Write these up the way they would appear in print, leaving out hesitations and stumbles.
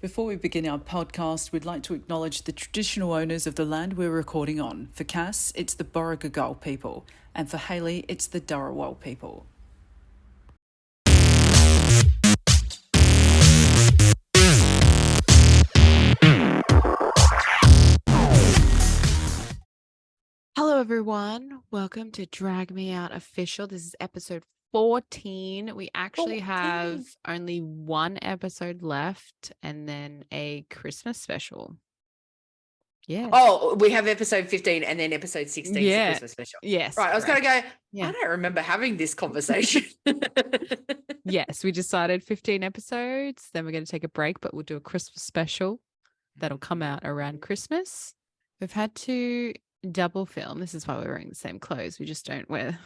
Before we begin our podcast, we'd like to acknowledge the traditional owners of the land we're recording on. For Cass, it's the Borragagal people, and for Hailey, it's the Dharawal people. Hello, everyone. Welcome to Drag Me Out Official. This is episode 14. We actually have only one episode left and then a Christmas special. Yeah. Oh, we have episode 15 and then episode 16 is the Yeah. Christmas special. Yes. Right. I was going to go, Yeah. I don't remember having this conversation. Yes, we decided 15 episodes. Then we're going to take a break, but we'll do a Christmas special that'll come out around Christmas. We've had to double film. This is why we're wearing the same clothes. We just don't wear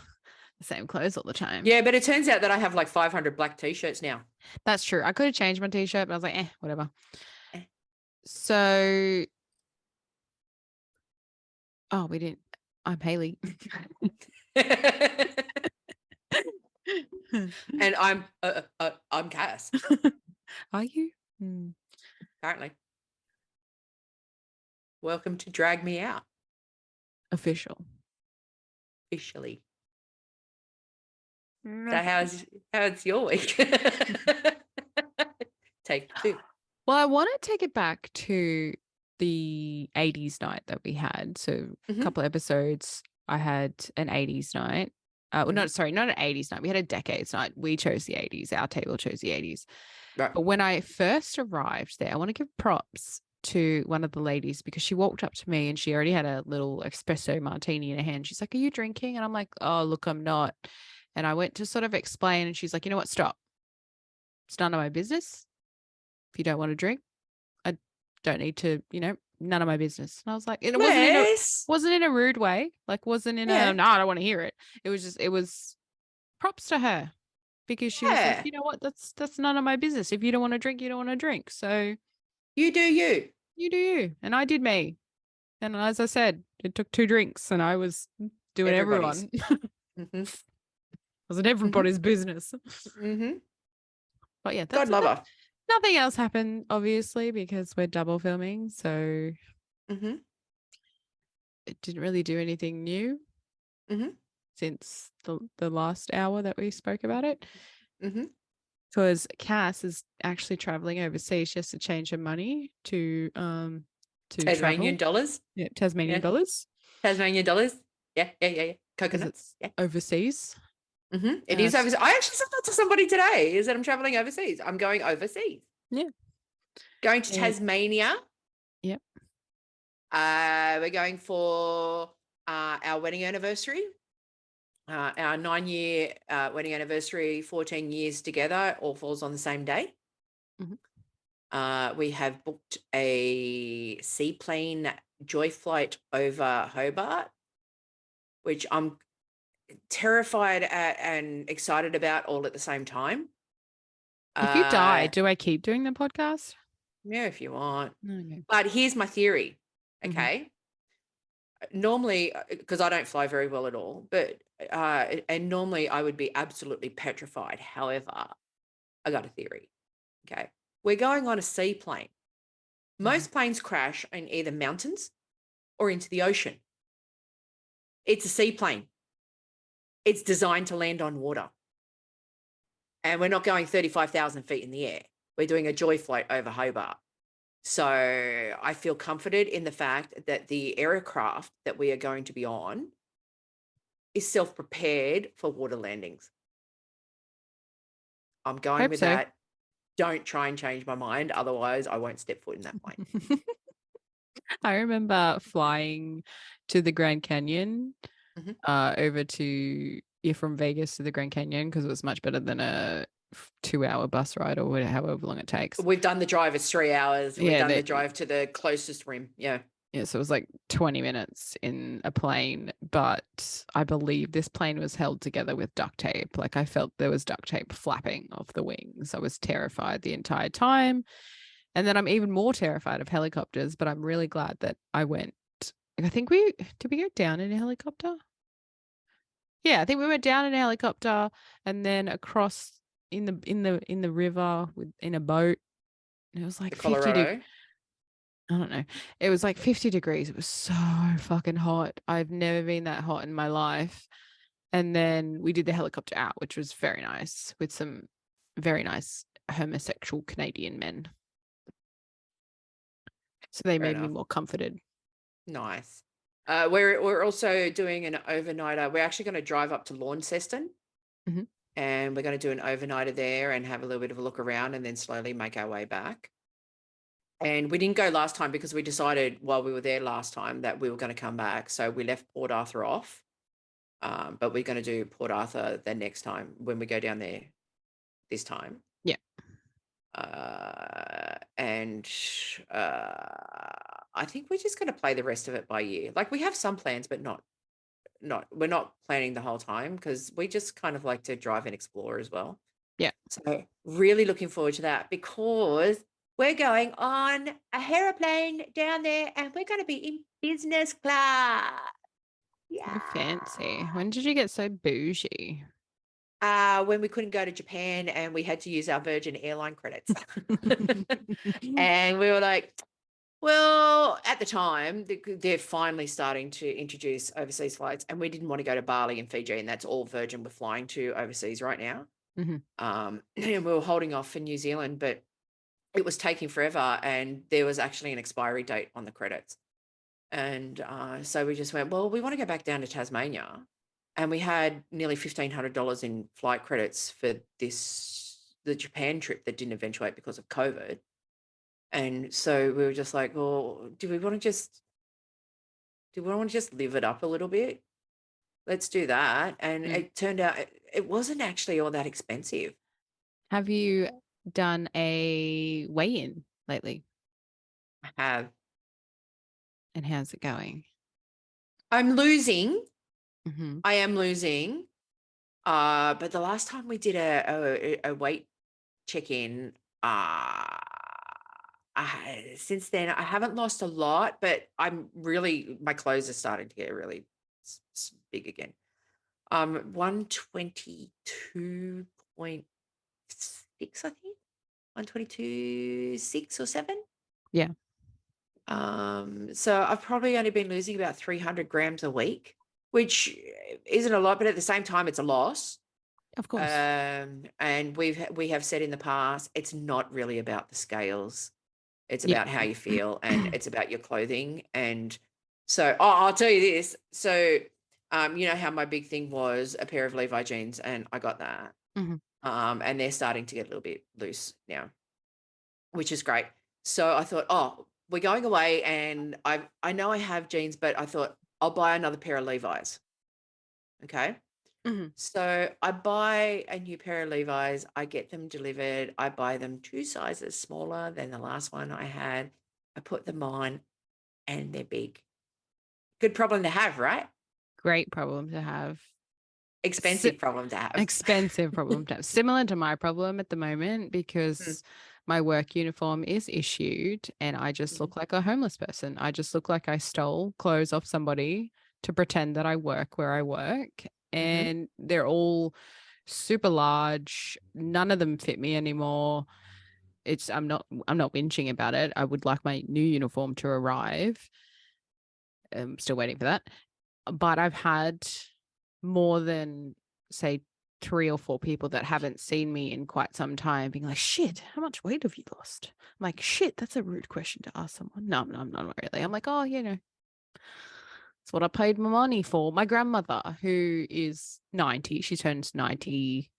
the same clothes all the time. Yeah, but it turns out that I have like 500 black t-shirts now. That's true. I could have changed my t-shirt, but I was like, whatever. So, we didn't. I'm Hailey. And I'm Cass. Are you? Apparently. Welcome to Drag Me Out. Officially. So how's your week? Take two. Well, I want to take it back to the 80s night that we had. So a couple of episodes, I had an 80s night. Not an 80s night. We had a decades night. We chose the 80s. Our table chose the 80s. Right. But when I first arrived there, I want to give props to one of the ladies because she walked up to me and she already had a little espresso martini in her hand. She's like, "Are you drinking?" And I'm like, "Oh, look, I'm not." And I went to sort of explain and she's like, "You know what? Stop. It's none of my business. If you don't want to drink, I don't need to, none of my business." And I was like, and it wasn't in a rude way. Like wasn't in a, no, I don't want to hear it. It was props to her because she was like, "You know what? That's none of my business. If you don't want to drink, you don't want to drink. So you do you. You do you." And I did me. And as I said, it took 2 drinks and I was doing everyone. Wasn't everybody's business. But yeah, God love her. Nothing else happened, obviously, because we're double filming. So it didn't really do anything new since the last hour that we spoke about it. Because Cass is actually traveling overseas. She has to change her money to Tasmanian dollars. Yeah, Tasmanian dollars. Tasmanian dollars. Yeah. Coconuts. Yeah. Overseas. It is overseas. I actually said that to somebody today, is that I'm traveling overseas. I'm going overseas. Yeah. Going to Tasmania. Yep. We're going for our wedding anniversary. Our 9-year wedding anniversary, 14 years together, all falls on the same day. We have booked a seaplane joy flight over Hobart, which I'm terrified at and excited about all at the same time. If you die, do I keep doing the podcast? Yeah, if you want. Okay. But here's my theory, okay? Normally, because I don't fly very well at all, but and normally I would be absolutely petrified. However, I got a theory, okay? We're going on a seaplane. Most planes crash in either mountains or into the ocean. It's a seaplane. It's designed to land on water. And we're not going 35,000 feet in the air. We're doing a joy flight over Hobart. So I feel comforted in the fact that the aircraft that we are going to be on is self-prepared for water landings. I'm going with that. Don't try and change my mind. Otherwise, I won't step foot in that plane. I remember flying to the Grand Canyon over to from Vegas to the Grand Canyon because it was much better than a 2-hour bus ride or however long it takes. We've done the drive. It's 3 hours. We've done the drive to the closest rim. Yeah. Yeah, so it was like 20 minutes in a plane, but I believe this plane was held together with duct tape. Like I felt there was duct tape flapping off the wings. I was terrified the entire time. And then I'm even more terrified of helicopters, but I'm really glad that I went. I think did we go down in a helicopter? Yeah, I think we went down in a helicopter and then across in the river in a boat It was like The 50 Colorado. I don't know. It was like 50 degrees. It was so fucking hot. I've never been that hot in my life. And then we did the helicopter out, which was very nice, with some very nice homosexual Canadian men. So they Fair made me enough. more comforted. Nice. We're also doing an overnighter. We're actually going to drive up to Launceston, Mhm. and we're going to do an overnighter there and have a little bit of a look around, and then slowly make our way back. And we didn't go last time because we decided while we were there last time that we were going to come back. So we left Port Arthur off, but we're going to do Port Arthur the next time when we go down there this time. Yeah. And I think we're just going to play the rest of it by ear. Like, we have some plans, but we're not planning the whole time because we just kind of like to drive and explore as well. Yeah. So really looking forward to that, because we're going on a aeroplane down there and we're going to be in business class. So Yeah. fancy. When did you get so bougie? When we couldn't go to Japan and we had to use our Virgin airline credits. And we were like, well, at the time, they're finally starting to introduce overseas flights, and we didn't want to go to Bali and Fiji, and that's all Virgin we're flying to overseas right now. Mhm. And we were holding off for New Zealand, but it was taking forever, and there was actually an expiry date on the credits. And so we just went, well, we want to go back down to Tasmania. And we had nearly $1,500 in flight credits for the Japan trip that didn't eventuate because of COVID. And so we were just like, well, do we want to just live it up a little bit? Let's do that. And it turned out it wasn't actually all that expensive. Have you done a weigh-in lately? I have. And how's it going? I'm losing. Mhm. I am losing. But the last time we did a weight check-in, since then I haven't lost a lot, but my clothes are starting to get really big again. 122.6, I think. 122.6 or 7. Yeah. So I've probably only been losing about 300 grams a week, which isn't a lot, but at the same time, it's a loss. Of course. And we have said in the past, it's not really about the scales. It's Yeah. about how you feel, and it's about your clothing. And so I'll tell you this. So, you know how my big thing was a pair of Levi jeans, and I got that. Mhm. And they're starting to get a little bit loose now, which is great. So I thought, oh, we're going away, and I know I have jeans, but I thought I'll buy another pair of Levi's. Okay. Mhm. So I buy a new pair of Levi's. I get them delivered. I buy them 2 sizes smaller than the last one I had. I put them on, and they're big. Good problem to have, right? Great problem to have. Expensive problem to have. Expensive problem to have. Similar to my problem at the moment, because my work uniform is issued and I just look like a homeless person. I just look like I stole clothes off somebody to pretend that I work where I work. And they're all super large. None of them fit me anymore. I'm not whinging about it. I would like my new uniform to arrive. I'm still waiting for that. But I've had more than, say, 3 or 4 people that haven't seen me in quite some time being like, shit, how much weight have you lost? I'm like, shit, that's a rude question to ask someone. No, not really. I'm like, oh, it's what I paid my money for. My grandmother, who is 90, she turns 90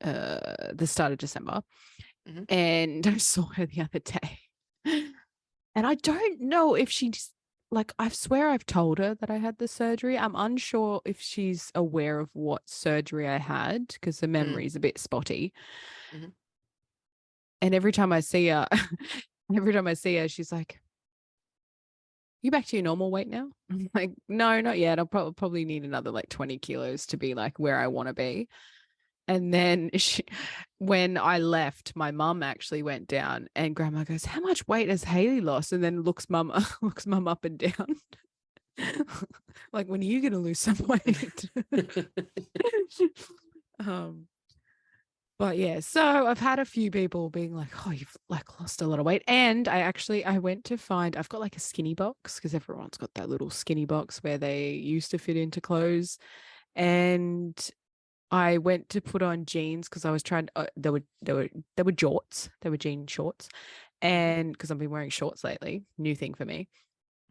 the start of December. And I saw her the other day. And I don't know if she's like, I swear I've told her that I had the surgery. I'm unsure if she's aware of what surgery I had because the memory is a bit spotty. And every time I see her, she's like, you back to your normal weight now? I'm like, no, not yet. I'll probably need another like 20 kilos to be like where I want to be. And then when I left, my mum actually went down and grandma goes, how much weight has Hailey lost? And then looks mum up and down. Like, when are you going to lose some weight? But yeah, so I've had a few people being like, "Oh, you've like lost a lot of weight," and I went to find I've got like a skinny box because everyone's got that little skinny box where they used to fit into clothes, and I went to put on jeans because I was trying. They were jorts, they were jean shorts, and because I've been wearing shorts lately, new thing for me.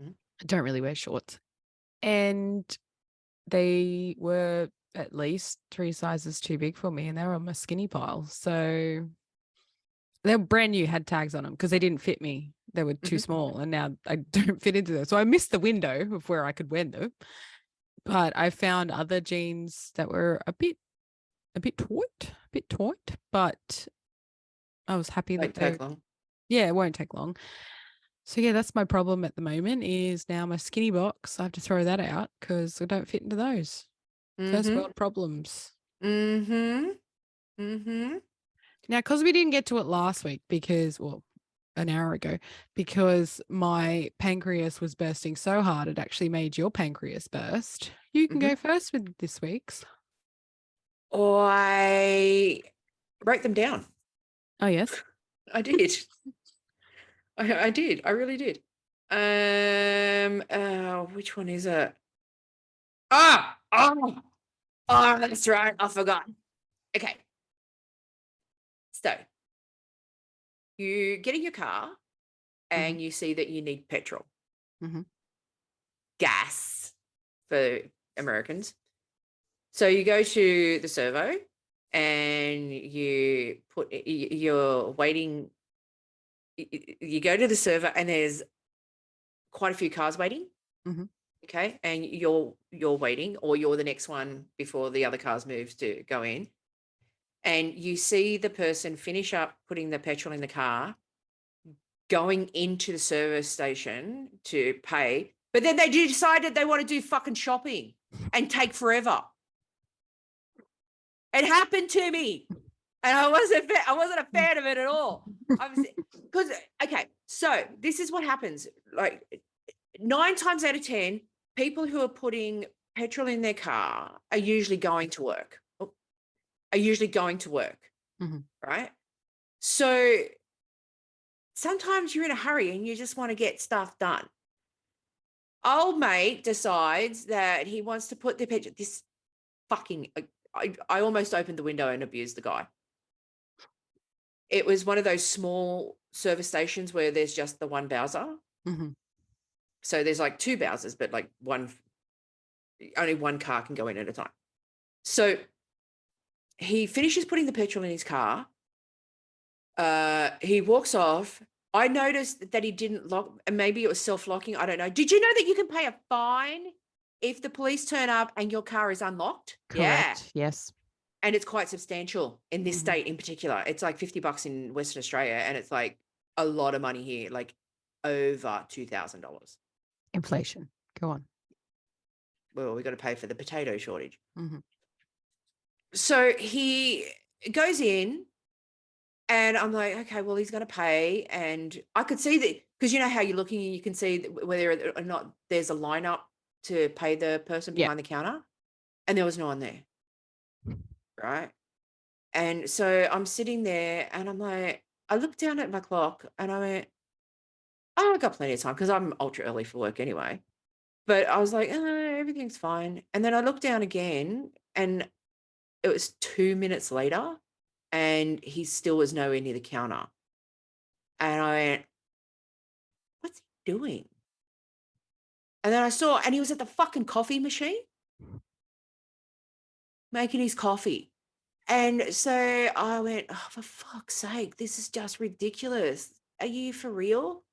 Mhm. I don't really wear shorts, and they were at least 3 sizes too big for me, and they were on my skinny pile. So they're brand new, had tags on them because they didn't fit me. They were too Mhm. small, and now I don't fit into them. So I missed the window of where I could wear them. But I found other jeans that were a bit tight, but I was happy Won't that they, take long. yeah, it won't take long. So yeah, that's my problem at the moment is now my skinny box. I have to throw that out because I don't fit into those. First Mhm. world problems. Mhm. Mhm. Now, because we didn't get to it last week because, well, an hour ago, because my pancreas was bursting so hard it actually made your pancreas burst. You can Mhm. go first with this week's. I wrote them down. Oh, yes. I did. I did. I really did. Which one is it? Oh, that's right. I forgot. Okay. So you get in your car Mm-hmm. and you see that you need petrol, Mm-hmm. gas for Americans. So you go to the servo and you're waiting. You go to the servo and there's quite a few cars waiting. Mm-hmm. Okay. And you're waiting, or you're the next one before the other cars move to go in. And you see the person finish up putting the petrol in the car, going into the service station to pay, but then they decided they want to do fucking shopping and take forever. It happened to me, and I wasn't a fan of it at all. I was because okay, so this is what happens. Like 9 times out of 10, people who are putting petrol in their car are usually going to work. Mm-hmm. Right? So sometimes you're in a hurry and you just want to get stuff done. Old mate decides that he wants to put the petrol. This fucking. I almost opened the window and abused the guy. It was one of those small service stations where there's just the one Bowser. Mm-hmm. So there's like 2 Bowsers, but like only one car can go in at a time. So he finishes putting the petrol in his car. He walks off. I noticed that he didn't lock, and maybe it was self-locking. I don't know. Did you know that you can pay a fine if the police turn up and your car is unlocked? Yeah. Correct. Yes. And it's quite substantial in this Mhm. state in particular. It's like $50 in Western Australia, and it's like a lot of money here, like over $2,000. Inflation. Go on. Well, we got to pay for the potato shortage. Mm-hmm. So he goes in, and I'm like, okay, well, he's going to pay. And I could see that because you know how you're looking, you can see whether or not there's a lineup to pay the person Yeah. behind the counter. And there was no one there. Right. And so I'm sitting there and I'm like, I looked down at my clock and I went, oh, I got plenty of time because I'm ultra early for work anyway. But I was like, everything's fine. And then I looked down again and it was 2 minutes later and he still was nowhere near the counter. And I went, what's he doing? And then I saw, and he was at the fucking coffee machine making his coffee. And so I went, oh, for fuck's sake, this is just ridiculous. Are you for real?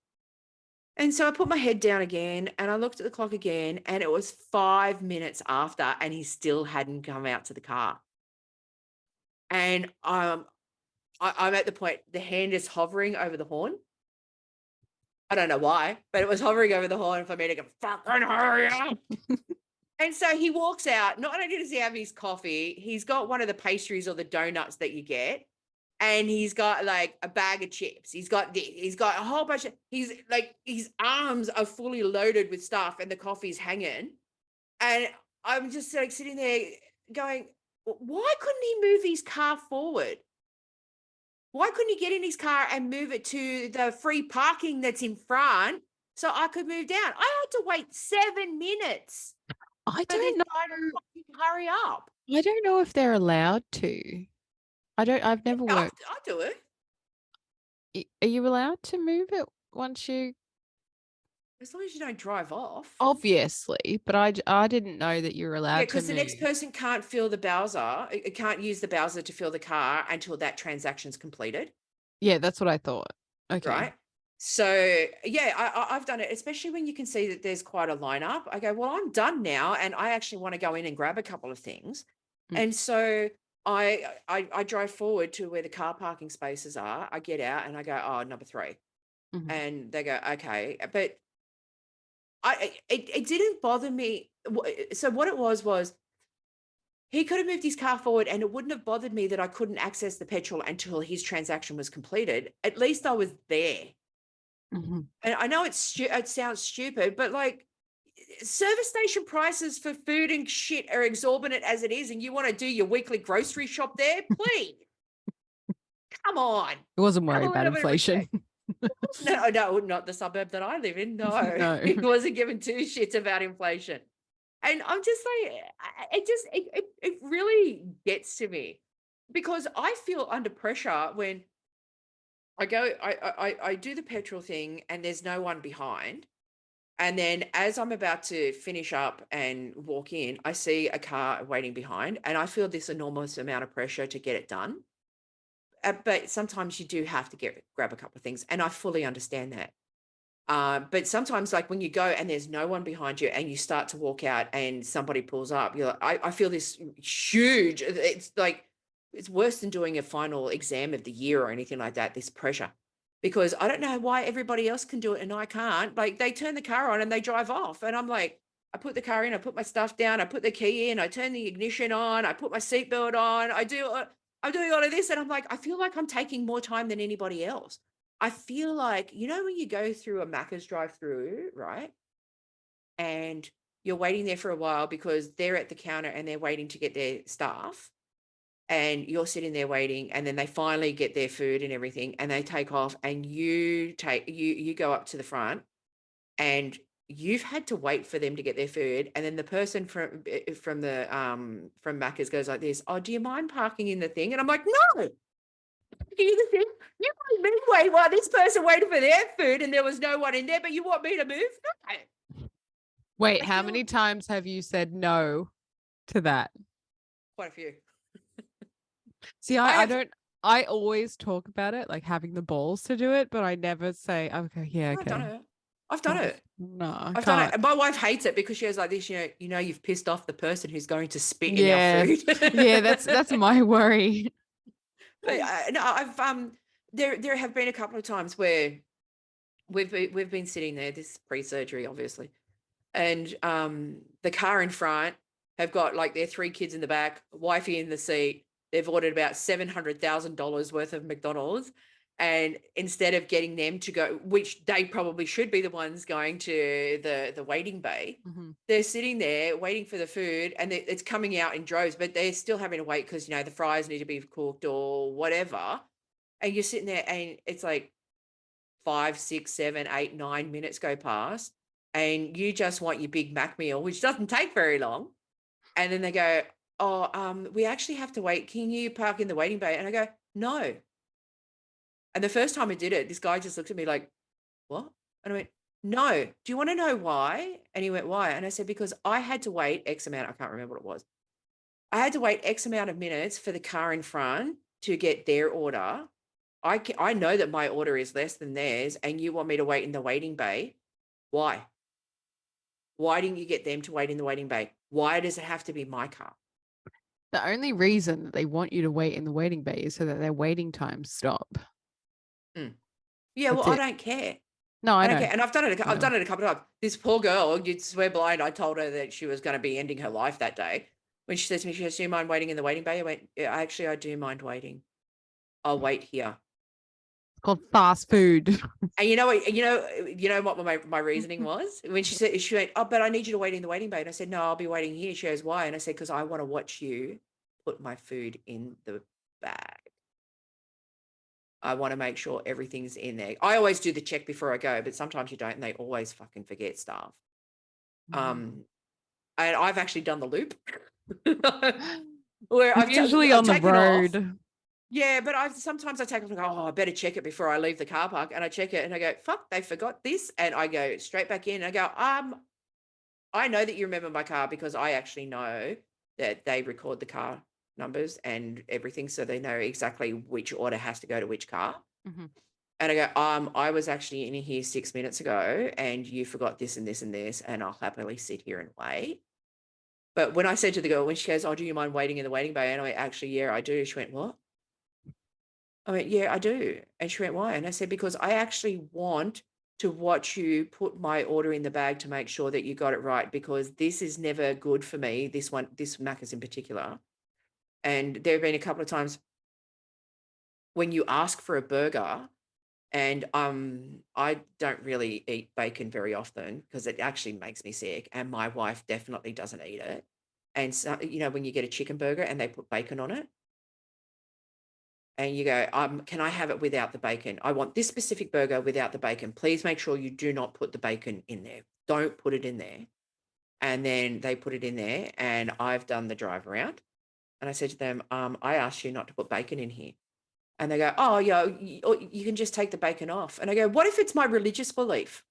And so I put my head down again and I looked at the clock again and it was 5 minutes after and he still hadn't come out to the car. And I'm at the point, the hand is hovering over the horn. I don't know why, but it was hovering over the horn for me to go, fucking hurry up. And so he walks out. Not only does he have his coffee, he's got one of the pastries or the donuts that you get. And he's got like a bag of chips. He's got a whole bunch of, he's like, his arms are fully loaded with stuff and the coffee's hanging. And I'm just like sitting there going, why couldn't he move his car forward? Why couldn't he get in his car and move it to the free parking that's in front so I could move down? I had to wait 7 minutes I for this don't know. guy to fucking hurry up. I don't know if they're allowed to. I've never worked. I'll do it. Are you allowed to move it once you? As long as you don't drive off. Obviously, but I didn't know that you were Yeah, allowed to because the next move. person can't fill the Bowser, it can't use the Bowser to fill the car until that transaction's completed, Yeah, that's what I thought. Okay. right? So yeah, I've done it, especially when you can see that there's quite a lineup. I go, well, I'm done now, and I actually want to go in and grab a couple of things, Mm. and so I drive forward to where the car parking spaces are. I get out and I go, oh, number 3, Mhm. and they go, okay, but it didn't bother me. So what it was he could have moved his car forward and it wouldn't have bothered me that I couldn't access the petrol until his transaction was completed. At least I was there. Mhm. And I know it sounds stupid, but like service station prices for food and shit are exorbitant as it is, and you want to do your weekly grocery shop there? Please. Come on. I wasn't Have worried a about little bit of inflation. No, not the suburb that I live in. No, No. he wasn't giving 2 shits about inflation. And I'm just like, it really gets to me because I feel under pressure when I do the petrol thing and there's no one behind. And then as I'm about to finish up and walk in, I see a car waiting behind and I feel this enormous amount of pressure to get it done. But sometimes you do have to grab a couple of things, and I fully understand that. But sometimes, like when you go and there's no one behind you, and you start to walk out, and somebody pulls up, you're like, I feel this huge. It's like it's worse than doing a final exam of the year or anything like that. This pressure, because I don't know why everybody else can do it and I can't. Like they turn the car on and they drive off, and I'm like, I put the car in, I put my stuff down, I put the key in, I turn the ignition on, I put my seatbelt on, I'm doing all of this, and I'm like, I feel like I'm taking more time than anybody else. I feel like, when you go through a Macca's drive-through, right? And you're waiting there for a while because they're at the counter and they're waiting to get their stuff. And you're sitting there waiting, and then they finally get their food and everything, and they take off, and you go up to the front, and you've had to wait for them to get their food, and then the person from Macca's goes like this, "Oh, do you mind parking in the thing?" And I'm like, "No, you think you made me wait while this person waited for their food and there was no one in there, but you want me to move?" No. Wait, I how feel many times have you said no to that? quite a few. See, I I have don't. I always talk about it, like having the balls to do it, but I never say, okay, yeah, I've done okay. it. I've done it. No, I I've done can't. it. And my wife hates it because she goes like this, you've pissed off the person who's going to spit in our Yeah, food. yeah, that's my worry. But no, I've there have been a couple of times where we've been sitting there, this pre-surgery, obviously, and the car in front have got like their 3 kids in the back, wifey in the seat. They've ordered about $700,000 worth of McDonald's, and instead of getting them to go, which they probably should be the ones going to the waiting bay, Mhm. they're sitting there waiting for the food, and it's coming out in droves, but they're still having to wait because the fries need to be cooked or whatever. And you're sitting there, and it's like 5, 6, 7, 8, 9 minutes go past, and you just want your Big Mac meal, which doesn't take very long. And then they go, "Oh, we actually have to wait. Can you park in the waiting bay?" And I go, "No." And the first time I did it, this guy just looked at me like, "What?" And I went, "No. Do you want to know why?" And he went, "Why?" And I said, "Because I had to wait X amount. I can't remember what it was. I had to wait X amount of minutes for the car in front to get their order. I know that my order is less than theirs, and you want me to wait in the waiting bay. Why? Why didn't you get them to wait in the waiting bay? Why does it have to be my car?" The only reason that they want you to wait in the waiting bay is so that their waiting times stop. Yeah, well, That's I it. don't care. No, I I don't know. care. And I've done it. I I've know. done it a couple of times. This poor girl, you'd swear blind. I told her that she was going to be ending her life that day. When she says to me, she goes, "Do you mind waiting in the waiting bay?" I went, "Yeah, actually, I do mind waiting. I'll wait here." It's called fast food. And you know what? What my reasoning was when she went, "Oh, but I need you to wait in the waiting bay." And I said, "No, I'll be waiting here." She goes, "Why?" And I said, "Because I want to watch you put my food in the bag." I want to make sure everything's in there. I always do the check before I go, but sometimes you don't, and they always fucking forget stuff. And I've actually done the loop where I'm usually on the taken off. road. Yeah, but sometimes I take it and go, oh, I better check it before I leave the car park. And I check it and I go, fuck, they forgot this. And I go straight back in and I go, I know that you remember my car because I actually know that they record the car numbers and everything. So they know exactly which order has to go to which car. Mhm. And I go, I was actually in here 6 minutes ago and you forgot this and this and this, and I'll happily sit here and wait. But when I said to the girl, when she goes, oh, do you mind waiting in the waiting bay? And I went, actually, yeah, I do. She went, what? I went, yeah, I do. And she went, why? And I said, because I actually want to watch you put my order in the bag to make sure that you got it right, because this is never good for me. This Macca's in particular. And there have been a couple of times when you ask for a burger, and I don't really eat bacon very often because it actually makes me sick, and my wife definitely doesn't eat it. And so, when you get a chicken burger and they put bacon on it, and you go, can I have it without the bacon? I want this specific burger without the bacon. Please make sure you do not put the bacon in there. Don't put it in there. And then they put it in there, and I've done the drive around. And I said to them, I asked you not to put bacon in here. And they go, oh, yeah, you can just take the bacon off. And I go, what if it's my religious belief?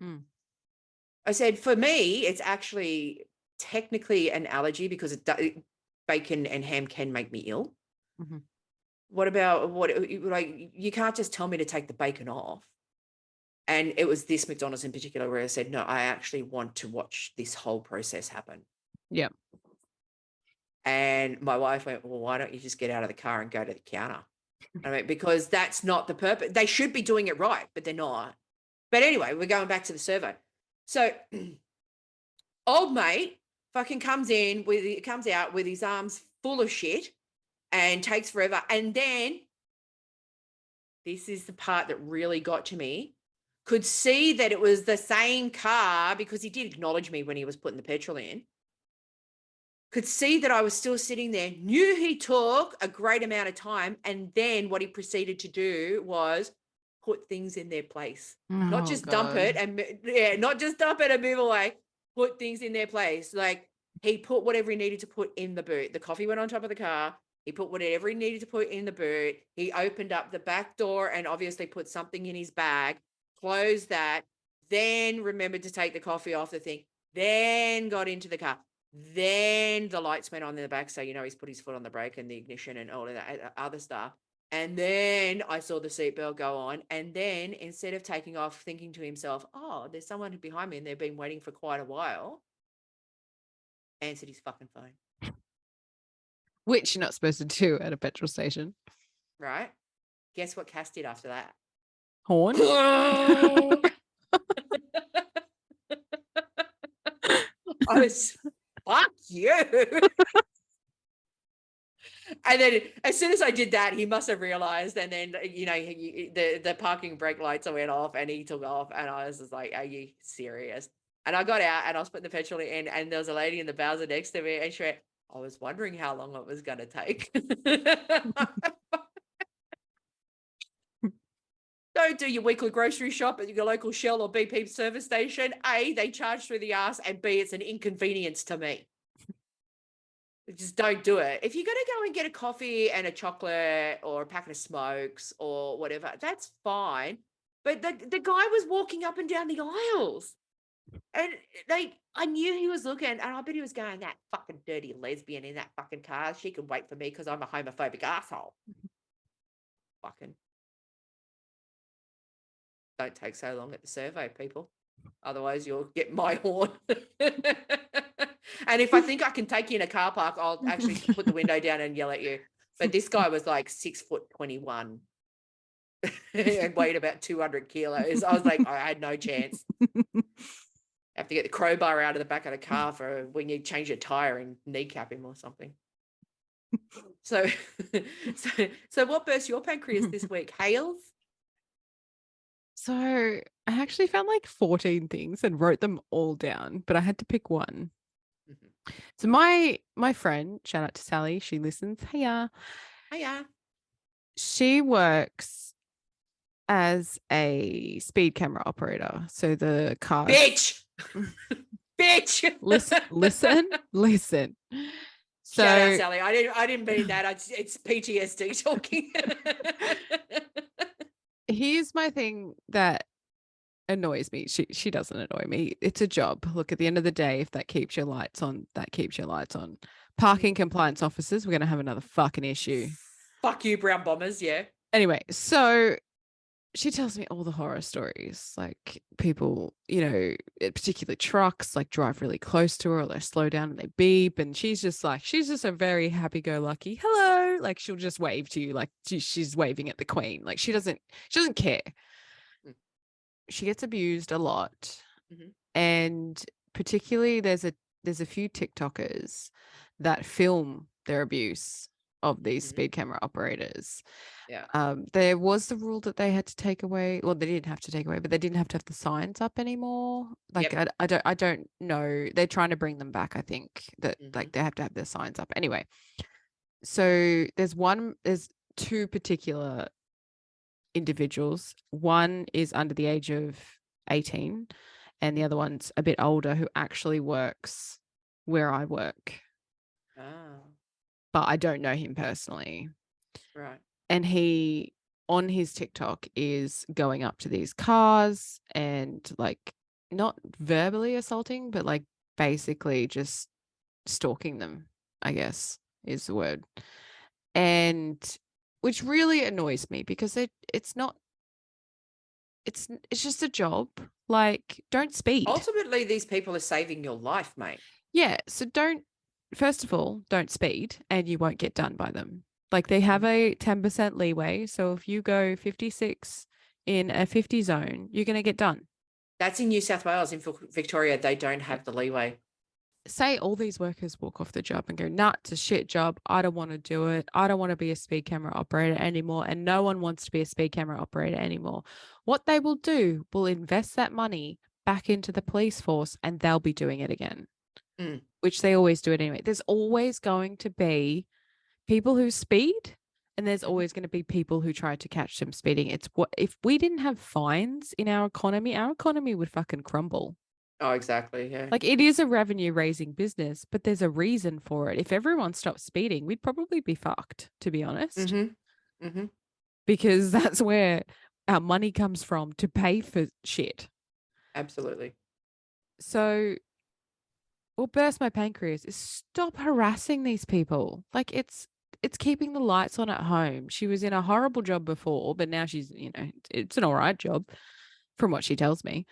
I said, for me, it's actually technically an allergy because bacon and ham can make me ill. Mhm. What about you can't just tell me to take the bacon off. And it was this McDonald's in particular where I said, no, I actually want to watch this whole process happen. Yeah. And my wife went, well, why don't you just get out of the car and go to the counter? I mean, because that's not the purpose. They should be doing it right, but they're not. But anyway, we're going back to the Servo. So old mate fucking comes out with his arms full of shit and takes forever. And then this is the part that really got to me. Could see that it was the same car because he did acknowledge me when he was putting the petrol in. Could see that I was still sitting there, knew he took a great amount of time. And then what he proceeded to do was put things in their place. Not just dump it and move away. Put things in their place. Like he put whatever he needed to put in the boot. The coffee went on top of the car. He put whatever he needed to put in the boot. He opened up the back door and obviously put something in his bag, closed that, then remembered to take the coffee off the thing, then got into the car. Then the lights went on in the back. So, he's put his foot on the brake and the ignition and all of that other stuff. And then I saw the seatbelt go on. And then instead of taking off, thinking to himself, oh, there's someone behind me and they've been waiting for quite a while, answered his fucking phone. Which you're not supposed to do at a petrol station. Right? Guess what Cass did after that? Horn? I was, fuck you. And then as soon as I did that, he must have realized. And then, the parking brake lights went off and he took off. And I was just like, are you serious? And I got out and I was putting the petrol in, and there was a lady in the Bowser next to me, and she went, I was wondering how long it was going to take. Don't do your weekly grocery shop at your local Shell or BP service station. A, they charge through the ass, and B, it's an inconvenience to me. Just don't do it. If you're going to go and get a coffee and a chocolate or a packet of smokes or whatever, that's fine. But the guy was walking up and down the aisles. And I knew he was looking, and I bet he was going, that fucking dirty lesbian in that fucking car. She can wait for me because I'm a homophobic asshole. Fucking. Don't take so long at the Servo, people. Otherwise, you'll get my horn. And if I think I can take you in a car park, I'll actually put the window down and yell at you. But this guy was like 6'21" and weighed about 200 kilos. I was like, I had no chance. Have to get the crowbar out of the back of the car for when you change your tire and kneecap him or something. So what burst your pancreas this week? Hales? So I actually found like 14 things and wrote them all down, but I had to pick one. Mhm. So my friend, shout out to Sally, she listens. Hiya. She works as a speed camera operator. So the cars. Bitch. Bitch. Listen. So shout out, Sally. I didn't mean that. It's PTSD talking. here's my thing that annoys me. She doesn't annoy me. It's a job. Look, at the end of the day, if that keeps your lights on, that keeps your lights on. Parking compliance officers, we're gonna have another fucking issue. Fuck you, brown bombers. Yeah. Anyway, so she tells me all the horror stories, like people, particularly trucks, like drive really close to her, or they slow down and they beep, and she's just a very happy-go-lucky hello, like she'll just wave to you like she's waving at the Queen, like she doesn't care. She gets abused a lot, and particularly there's a few TikTokers that film their abuse of these speed camera operators. Yeah. There was the rule that they had to take away. Well, they didn't have to take away, but they didn't have to have the signs up anymore. Like, Yep. I don't know. They're trying to bring them back. I think that like they have to have their signs up anyway. So there's two particular individuals. One is under the age of 18, and the other one's a bit older, who actually works where I work. Oh. But I don't know him personally. Right. And he, on his TikTok, is going up to these cars and like not verbally assaulting, but like basically just stalking them, I guess is the word. And which really annoys me because it's just a job. Like, don't speed. Ultimately, these people are saving your life, mate. Yeah. So first of all, don't speed and you won't get done by them. Like, they have a 10% leeway. So if you go 56 in a 50 zone, you're going to get done. That's in New South Wales. In Victoria, they don't have the leeway. Say all these workers walk off the job and go, nah, it's a shit job. I don't want to do it. I don't want to be a speed camera operator anymore. And no one wants to be a speed camera operator anymore. What they will do will invest that money back into the police force and they'll be doing it again, which they always do it anyway. There's always going to be people who speed, and there's always going to be people who try to catch them speeding. It's what if we didn't have fines in our economy would fucking crumble. Oh, exactly. Yeah. Like, it is a revenue raising business, but there's a reason for it. If everyone stopped speeding, we'd probably be fucked, to be honest, because that's where our money comes from to pay for shit. Absolutely. So what burst my pancreas is stop harassing these people. Like, it's keeping the lights on at home. She was in a horrible job before, but now she's, it's an all right job from what she tells me.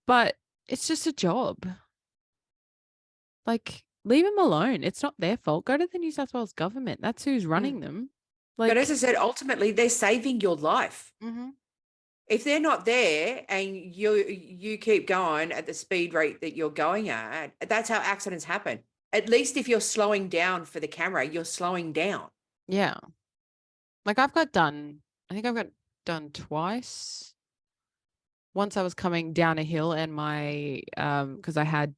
But it's just a job. Like, leave them alone. It's not their fault. Go to the New South Wales government. That's who's running them. Like, but as I said, ultimately, they're saving your life. If they're not there and you keep going at the speed rate that you're going at, that's how accidents happen. At least if you're slowing down for the camera, you're slowing down. Yeah. Like, I think I've got done twice. Once I was coming down a hill and my, because I had,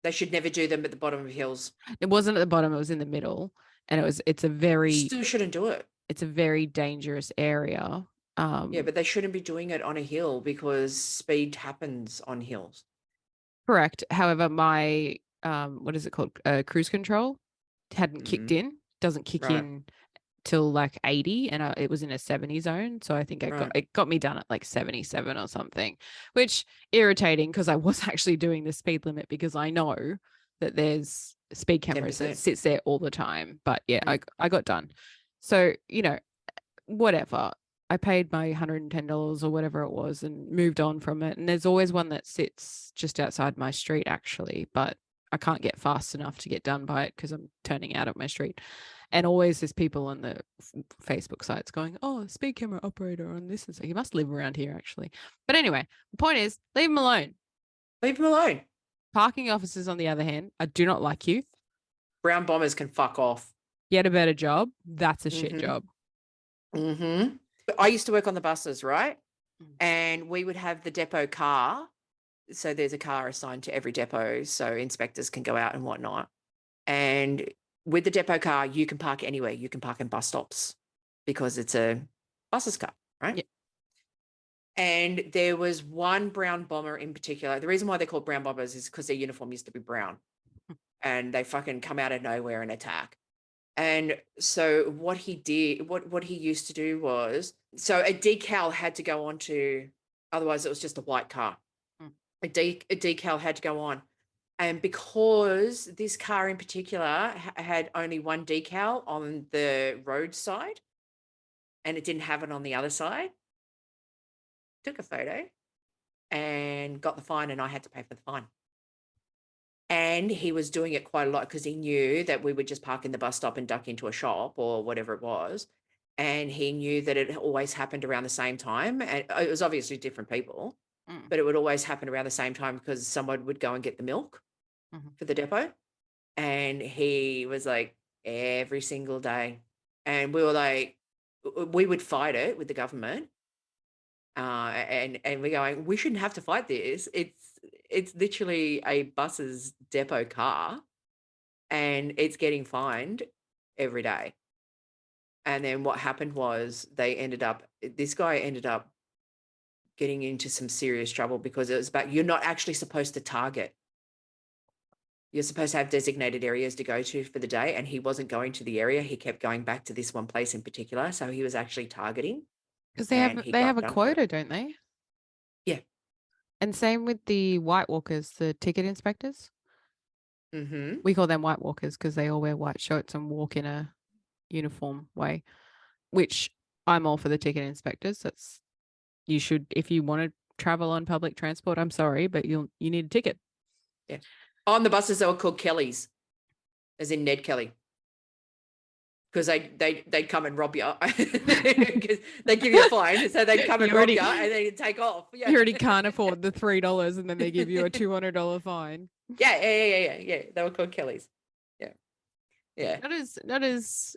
they should never do them at the bottom of hills. It wasn't at the bottom, it was in the middle. And it's a very, you still shouldn't do it. It's a very dangerous area. Yeah, but they shouldn't be doing it on a hill because speed happens on hills. Correct. However, my, what is it called? Cruise control hadn't kicked in, doesn't kick in till like 80, and it was in a 70 zone. So I think it got me done at like 77 or something, which irritating because I was actually doing the speed limit because I know that there's speed cameras 10%. That sits there all the time. But yeah, I got done. So, whatever. I paid my $110 or whatever it was and moved on from it. And there's always one that sits just outside my street, actually, but I can't get fast enough to get done by it because I'm turning out of my street. And always there's people on the Facebook sites going, oh, speed camera operator on this. And so you must live around here, actually. But anyway, the point is, leave them alone. Leave them alone. Parking officers, on the other hand, I do not like you. Brown bombers can fuck off. Get a better job. That's a shit job. I used to work on the buses, right? And we would have the depot car. So there's a car assigned to every depot so inspectors can go out and whatnot. And with the depot car, you can park anywhere. You can park in bus stops because it's a bus's car, right? Yeah. And there was one brown bomber in particular. The reason why they're called brown bombers is because their uniform used to be brown and they fucking come out of nowhere and attack. And so what he did, what he used to do was, so a decal had to go on to, otherwise it was just a white car. Mm. A decal had to go on. And because this car in particular had only one decal on the road side and it didn't have it on the other side, took a photo and got the fine, and I had to pay for the fine. And he was doing it quite a lot because he knew that we would just park in the bus stop and duck into a shop or whatever it was. And he knew that it always happened around the same time. And it was obviously different people, but it would always happen around the same time because someone would go and get the milk for the depot. And he was like, every single day. And we were like, we would fight it with the government. And we're going, we shouldn't have to fight this. It's literally a bus's depot car and it's getting fined every day. And then what happened was this guy ended up getting into some serious trouble because it was about, you're not actually supposed to target. You're supposed to have designated areas to go to for the day. And he wasn't going to the area. He kept going back to this one place in particular. So he was actually targeting. Because And they got have a done for it. quota, don't they? Yeah. And same with the white walkers, the ticket inspectors. Mm-hmm. We call them white walkers because they all wear white shirts and walk in a uniform way, which I'm all for the ticket inspectors. You should, if you want to travel on public transport, I'm sorry, but you need a ticket. Yeah. On the buses, they were called Kellys, as in Ned Kelly. Because they'd come and rob you. Because they give you a fine, so they'd come and rob you and then you'd take off. Yeah. You already can't afford the $3 and then they give you a $200 fine. Yeah. They were called Kellys. Yeah. Yeah. Not as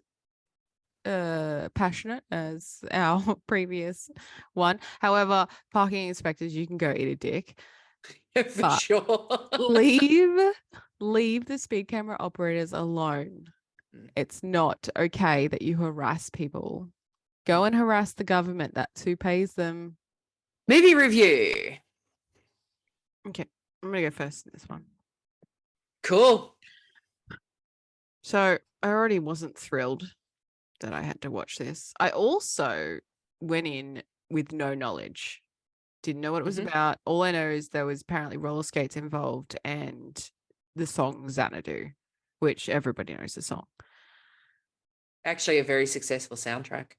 passionate as our previous one. However, parking inspectors, you can go eat a dick. For sure. leave the speed camera operators alone. It's not okay that you harass people. Go and harass the government. That's who pays them. Movie review. Okay, I'm gonna go first in this one. Cool. So I already wasn't thrilled that I had to watch this. I also went in with no knowledge. Didn't know what it was about. All I know is there was apparently roller skates involved and the song Xanadu, which everybody knows the song. Actually, a very successful soundtrack.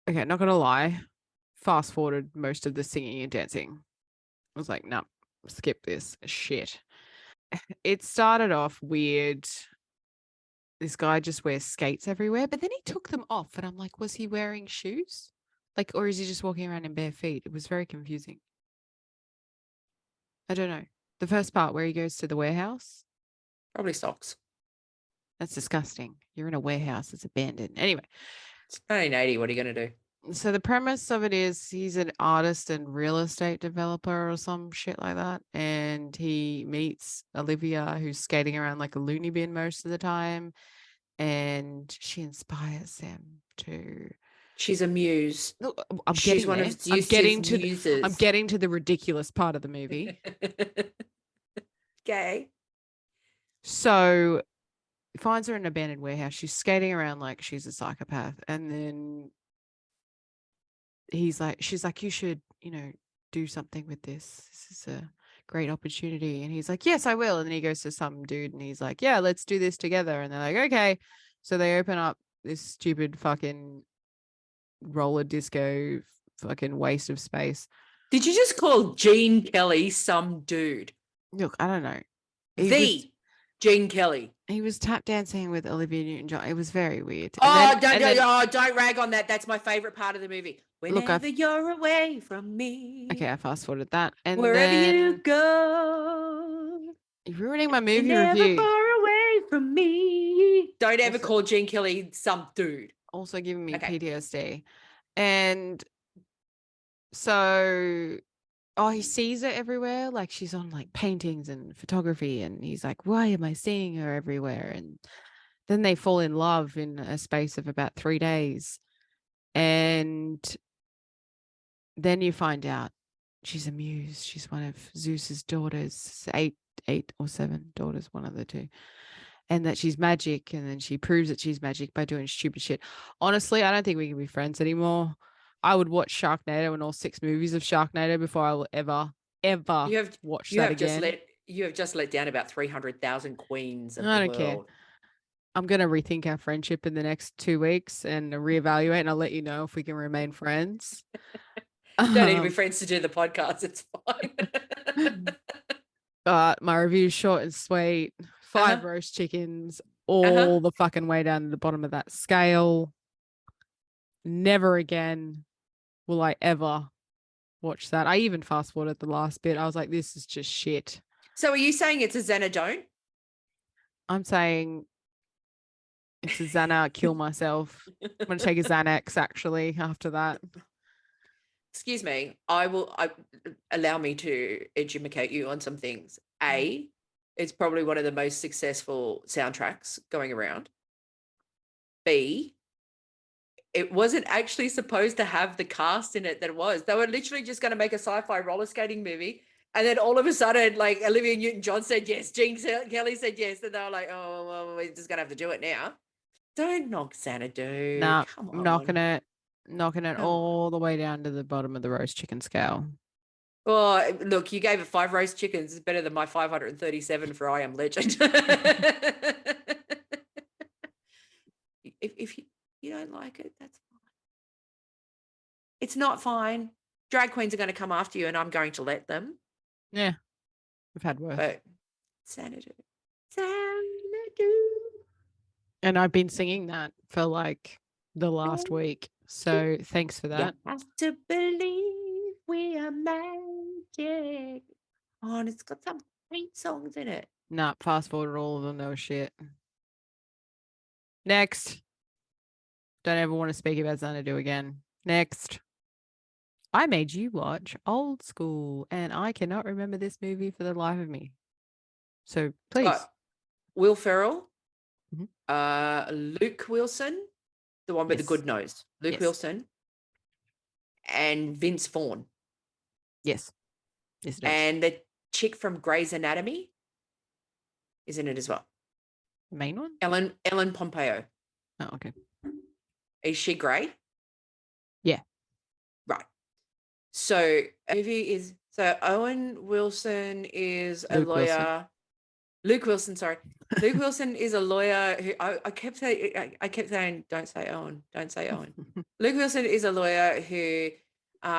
Okay, not gonna lie. Fast forwarded most of the singing and dancing. I was like, nah, skip this shit. It started off weird. This guy just wears skates everywhere, but then he took them off. And I'm like, was he wearing shoes? Like, or is he just walking around in bare feet? It was very confusing. I don't know. The first part where he goes to the warehouse. Probably socks. That's disgusting. You're in a warehouse. It's abandoned. Anyway. It's 1980. What are you going to do? So the premise of it is he's an artist and real estate developer or some shit like that. And he meets Olivia, who's skating around like a loony bin most of the time. And she inspires him to... She's a muse. Look, She's one of Zeus's muses. I'm getting to the ridiculous part of the movie. Okay. So he finds her in an abandoned warehouse. She's skating around like she's a psychopath. And then she's like, you should, do something with this. This is a great opportunity. And he's like, yes, I will. And then he goes to some dude and he's like, yeah, let's do this together. And they're like, okay. So they open up this stupid fucking roller disco fucking waste of space. Did you just call Gene Kelly some dude? Look, I don't know. Gene Kelly. He was tap dancing with Olivia Newton-John. It was very weird. Don't rag on that. That's my favorite part of the movie. Whenever you're away from me. Okay, I fast forwarded that. And wherever you go. You're ruining my movie never review. Far away from me. Don't ever call Gene Kelly some dude. Also giving me PTSD. And so he sees her everywhere. Like she's on like paintings and photography, and he's like, why am I seeing her everywhere? And then they fall in love in a space of about 3 days. And then you find out she's a muse. She's one of Zeus's daughters, eight or seven daughters, one of the two. And that she's magic. And then she proves that she's magic by doing stupid shit. Honestly, I don't think we can be friends anymore. I would watch Sharknado and all 6 movies of Sharknado before I will ever watch that again. You have just let down about 300,000 queens of I the don't care. world. I'm going to rethink our friendship in the next 2 weeks and reevaluate, and I'll let you know if we can remain friends. You don't need to be friends to do the podcast. It's fine. My review is short and sweet. 5 roast chickens, all the fucking way down to the bottom of that scale. Never again will I ever watch that. I even fast forwarded the last bit. I was like, this is just shit. So are you saying it's a Xanadu? I'm saying it's a Xana, kill myself. I'm going to take a Xanax actually after that. Excuse me. Allow me to educate you on some things. A, it's probably one of the most successful soundtracks going around. B, it wasn't actually supposed to have the cast in it that it was. They were literally just going to make a sci-fi roller skating movie. And then all of a sudden, like Olivia Newton-John said yes, Gene Kelly said yes. And they were like, oh, well, we're just going to have to do it now. Don't knock Xanadu. Nah, Come on. knocking it all the way down to the bottom of the roast chicken scale. Well, look, you gave it 5 roast chickens. It's better than my 537 for I Am Legend. if you don't like it, that's fine. It's not fine. Drag queens are going to come after you, and I'm going to let them. Yeah, we've had worse. But Xanadu. And I've been singing that for like the last week. So thanks for that. You have to believe we are magic. Oh, and it's got some great songs in it. Nah, fast forward all of them. No shit. Next. Don't ever want to speak about Xanadu again. Next. I made you watch Old School, and I cannot remember this movie for the life of me. So please. Will Ferrell, Mhm. Luke Wilson, the one with the Yes. good nose, Luke Yes. Wilson, and Vince Vaughn. Yes. Yes, it does. And the chick from Grey's Anatomy is in it as well. The main one? Ellen Pompeo. Oh, okay. Is she grey? Yeah. Right. So Owen Wilson is a Luke Wilson. lawyer. Luke Wilson, sorry. Luke Wilson is a lawyer who I kept saying, don't say Owen, don't say Owen. Luke Wilson is a lawyer who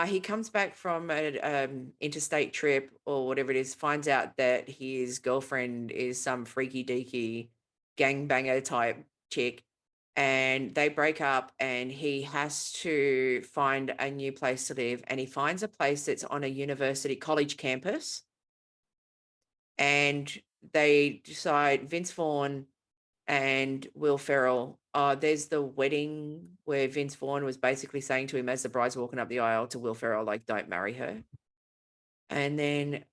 he comes back from an interstate trip or whatever it is, finds out that his girlfriend is some freaky deaky gangbanger type chick, and they break up, and he has to find a new place to live, and he finds a place that's on a university college campus, and they decide, Vince Vaughn and Will Ferrell, there's the wedding where Vince Vaughn was basically saying to him as the bride's walking up the aisle to Will Ferrell, like, don't marry her. And then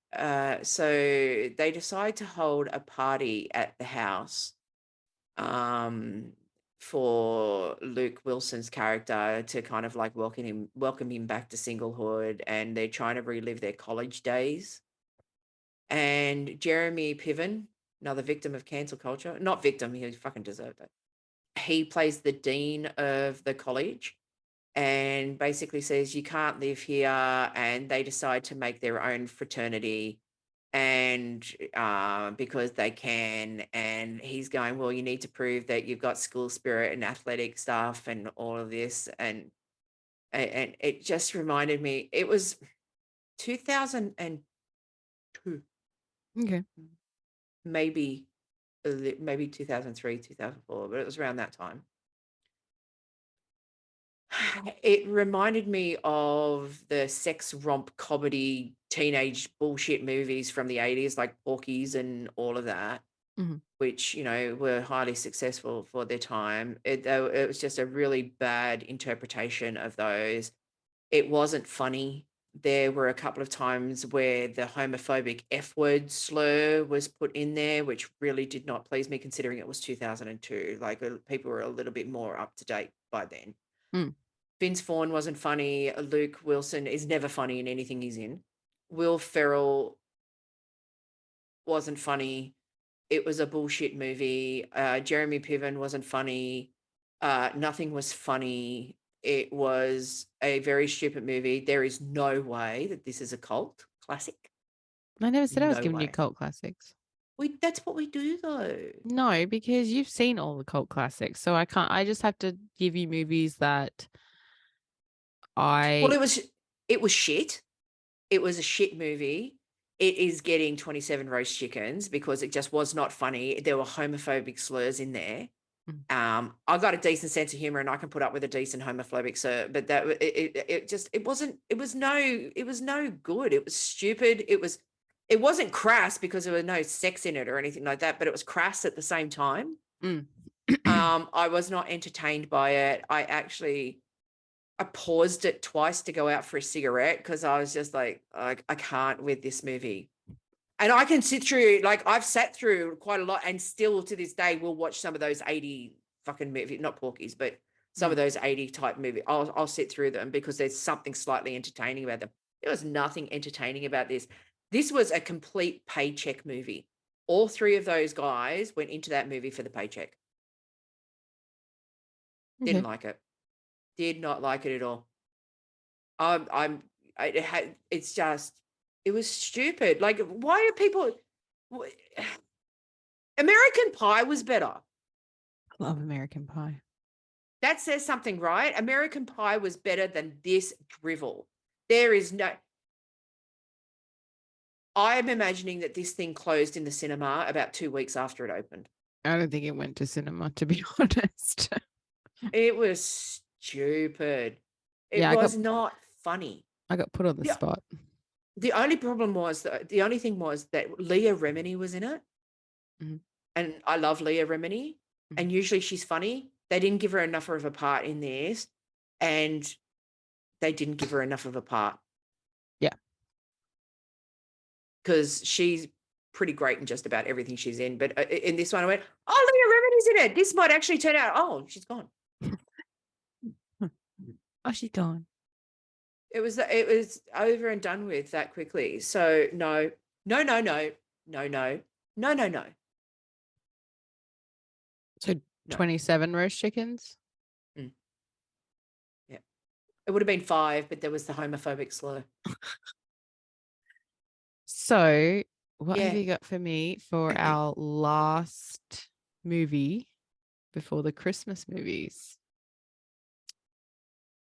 so they decide to hold a party at the house for Luke Wilson's character to kind of like welcome him back to singlehood, and they're trying to relive their college days. And Jeremy Piven, another victim of cancel culture, not victim, he fucking deserved it. He plays the dean of the college and basically says, you can't live here. And they decide to make their own fraternity, and because they can. And he's going, well, you need to prove that you've got school spirit and athletic stuff and all of this. And it just reminded me, it was 2002. Okay. Maybe 2003, 2004, but it was around that time. It reminded me of the sex romp comedy teenage bullshit movies from the 80s, like Porky's and all of that, which, were highly successful for their time. It was just a really bad interpretation of those. It wasn't funny. There were a couple of times where the homophobic F word slur was put in there, which really did not please me considering it was 2002. Like people were a little bit more up to date by then. Mm. Vince Vaughn wasn't funny. Luke Wilson is never funny in anything he's in. Will Ferrell wasn't funny. It was a bullshit movie. Jeremy Piven wasn't funny. Nothing was funny. It was a very stupid movie. There is no way that this is a cult classic. I never said I was No giving you way. cult classics. That's what we do though. No, because you've seen all the cult classics. So I can't, I just have to give you movies that Well, it was shit. It was a shit movie. It is getting 27 roast chickens because it just was not funny. There were homophobic slurs in there. I've got a decent sense of humor and I can put up with a decent homophobic slur, but that it was no good. It was stupid. It wasn't crass because there was no sex in it or anything like that, but it was crass at the same time. I was not entertained by it. I paused it twice to go out for a cigarette because I was just like, I can't with this movie. And I can sit through, like I've sat through quite a lot and still to this day we'll watch some of those 80 fucking movies, not Porkies, but some of those 80 type movies. I'll sit through them because there's something slightly entertaining about them. There was nothing entertaining about this. This was a complete paycheck movie. All three of those guys went into that movie for the paycheck. Didn't like it. Did not like it at all. It was stupid. Like, why are people? American Pie was better. I love American Pie. That says something, right? American Pie was better than this drivel. There is no. I am imagining that this thing closed in the cinema about 2 weeks after it opened. I don't think it went to cinema, to be honest. It was stupid. It was not funny. I got put on the spot. The only problem was the only thing was that Leah Remini was in it. And I love Leah Remini. And usually she's funny. They didn't give her enough of a part in this. And they didn't give her enough of a part. Yeah. Because she's pretty great in just about everything she's in. But in this one, I went, oh, Leah Remini's in it. This might actually turn out, oh, she's gone. Oh, she's gone. It was over and done with that quickly. So no. So 27 roast chickens? Yeah. It would have been 5, but there was the homophobic slur. So what have you got for me for our last movie before the Christmas movies?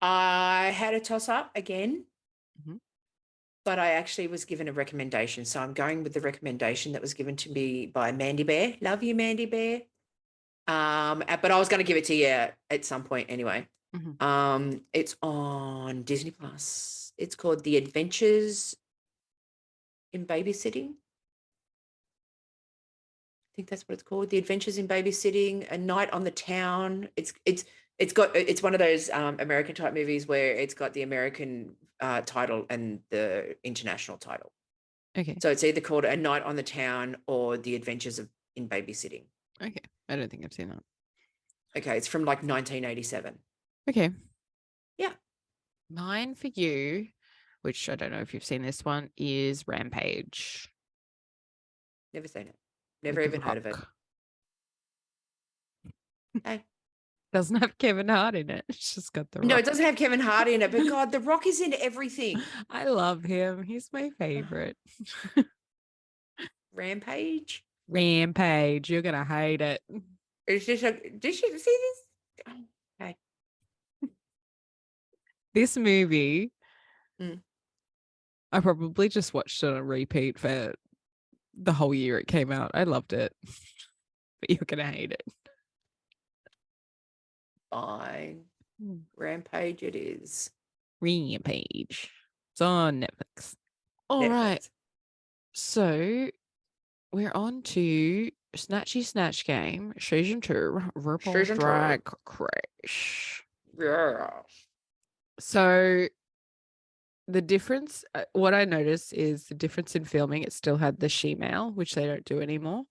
I had a toss up again, but I actually was given a recommendation. So I'm going with the recommendation that was given to me by Mandy Bear. Love you, Mandy Bear. But I was going to give it to you at some point anyway. It's on Disney Plus. It's called The Adventures in Babysitting. I think that's what it's called. The Adventures in Babysitting, A Night on the Town. It's one of those American type movies where it's got the American title and the international title. Okay. So it's either called A Night on the Town or The Adventures in Babysitting. Okay. I don't think I've seen that. Okay. It's from like 1987. Okay. Yeah. Mine for you, which I don't know if you've seen this one, is Rampage. Never seen it. Never even heard of it. Hey. Doesn't have Kevin Hart in it. It's just got The Rock. No, it doesn't have Kevin Hart in it, but God, The Rock is in everything. I love him. He's my favorite. Rampage? Rampage. You're going to hate it. It's just did you see this? Oh, okay. This movie, I probably just watched it on repeat for the whole year it came out. I loved it. But you're going to hate it. Fine. Rampage it is. Rampage. It's on Netflix. All right. So we're on to Snatch Game, Season 2, RuPaul's Drag Race. Yeah. So the difference, what I noticed is the difference in filming. It still had the shemale, which they don't do anymore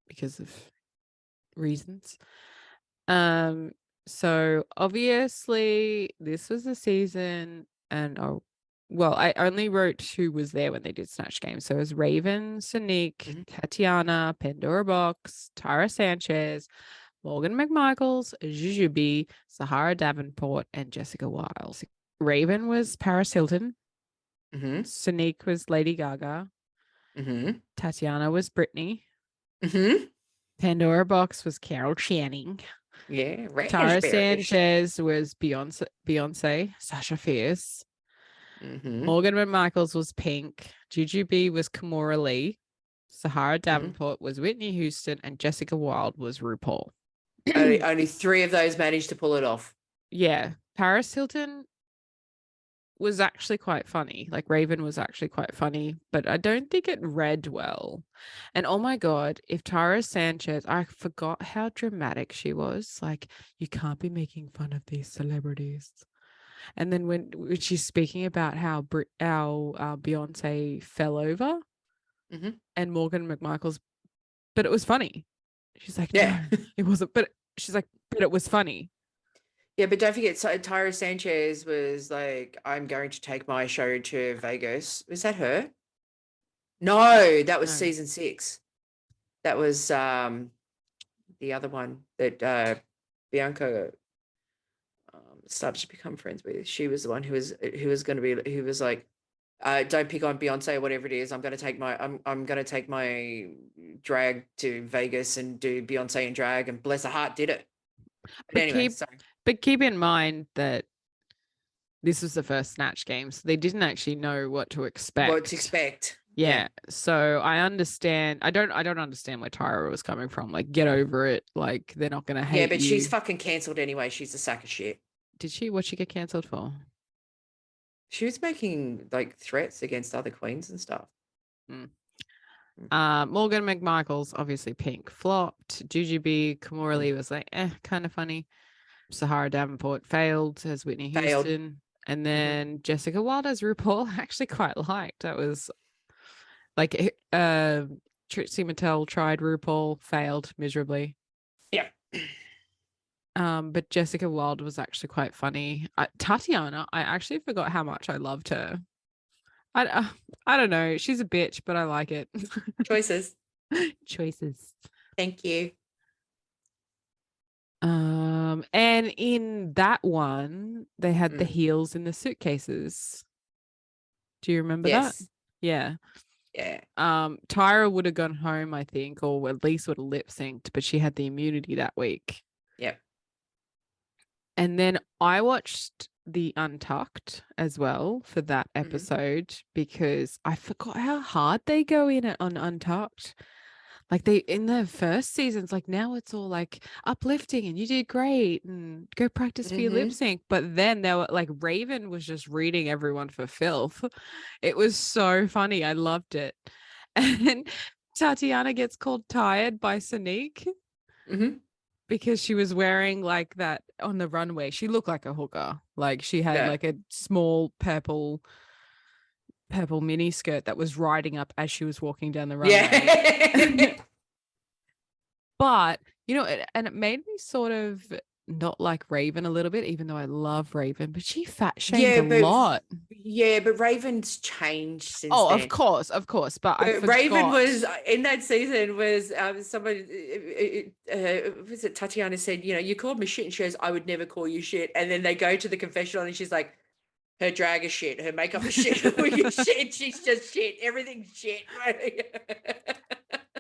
because of reasons. So obviously this was the season, and I only wrote who was there when they did Snatch Game. So it was Raven, Sonique, Tatiana, Pandora Box, Tyra Sanchez, Morgan McMichaels, Jujubee, Sahara Davenport, and Jessica Wilde. Raven was Paris Hilton. Sonique was Lady Gaga. Tatiana was Britney. Pandora Box was Carol Channing. Yeah, Tara Sanchez was Beyonce, Sasha Fierce. Morgan McMichaels was Pink. Jujubee was Kimora Lee. Sahara Davenport was Whitney Houston, and Jessica Wilde was RuPaul. only 3 of those managed to pull it off. Yeah, Paris Hilton was actually quite funny. Like Raven was actually quite funny, but I don't think it read well. And oh my God, if Tyra Sanchez, I forgot how dramatic she was. Like, you can't be making fun of these celebrities. And then when she's speaking about how Beyonce fell over and Morgan McMichaels, but it was funny. She's like, no, it wasn't. But she's like, but it was funny. Yeah, but don't forget, Tyra Sanchez was like, I'm going to take my show to Vegas. Was that her? No, that was season 6. That was the other one that Bianca started to become friends with. She was the one who was like, don't pick on Beyonce or whatever it is. I'm going to take my drag to Vegas and do Beyonce and drag, and bless her heart, did it. But anyway, but keep in mind that this was the first Snatch Game, so they didn't actually know what to expect. Yeah. So I understand. I don't understand where Tyra was coming from. Like, get over it. Like, they're not going to hate you. Yeah, but she's fucking cancelled anyway. She's a sack of shit. Did she? What'd she get cancelled for? She was making like threats against other queens and stuff. Morgan McMichaels, obviously Pink, flopped. Jujubee, Kimora Lee was like, kind of funny. Sahara Davenport failed as Whitney Houston. And then Jessica Wilde as RuPaul, I actually quite liked. That was like Trixie Mattel tried RuPaul, failed miserably. Yeah. But Jessica Wilde was actually quite funny. Tatiana, I actually forgot how much I loved her. I don't know. She's a bitch, but I like it. Choices. Thank you. And in that one, they had the heels in the suitcases. Do you remember that? Yeah. Yeah. Tyra would have gone home, I think, or at least would have lip synced, but she had the immunity that week. Yep. And then I watched the Untucked as well for that episode because I forgot how hard they go in it on Untucked. Like, they in the first seasons, like, now it's all like uplifting and you did great and go practice for your lip sync. But then they were like, Raven was just reading everyone for filth. It was so funny. I loved it. And Tatiana gets called tired by Sonique because she was wearing like that on the runway. She looked like a hooker. Like, she had like a small purple mini skirt that was riding up as she was walking down the runway. Yeah. But, you know, and it made me sort of not like Raven a little bit, even though I love Raven, but she fat shamed a lot. Yeah, but Raven's changed since then. Of course. But I forgot. Raven was, in that season, was somebody, was it Tatiana said, you know, you called me shit, and she goes, I would never call you shit. And then they go to the confessional and she's like, her drag is shit, her makeup is shit, her wig is shit, she's just shit, everything's shit.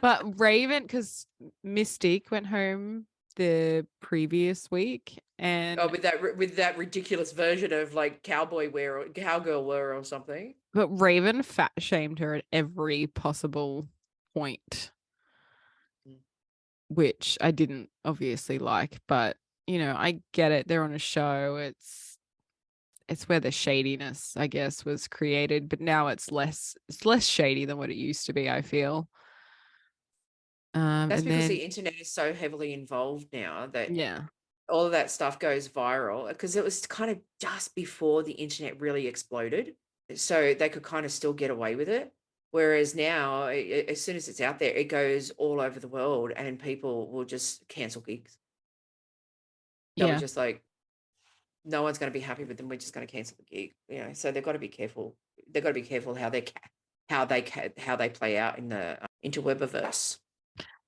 But Raven, because Mystique went home the previous week, and with that ridiculous version of like cowboy wear or cowgirl wear or something. But Raven fat shamed her at every possible point, which I didn't obviously like. But, you know, I get it. They're on a show. It's where the shadiness, I guess, was created, but now it's less shady than what it used to be, I feel. That's because the internet is so heavily involved now that all of that stuff goes viral because it was kind of just before the internet really exploded. So they could kind of still get away with it. Whereas now, as soon as it's out there, it goes all over the world and people will just cancel gigs. They'll be Yeah. just like, no one's going to be happy with them. We're just going to cancel the gig. So they've got to be careful. They've got to be careful how they play out in the interwebiverse.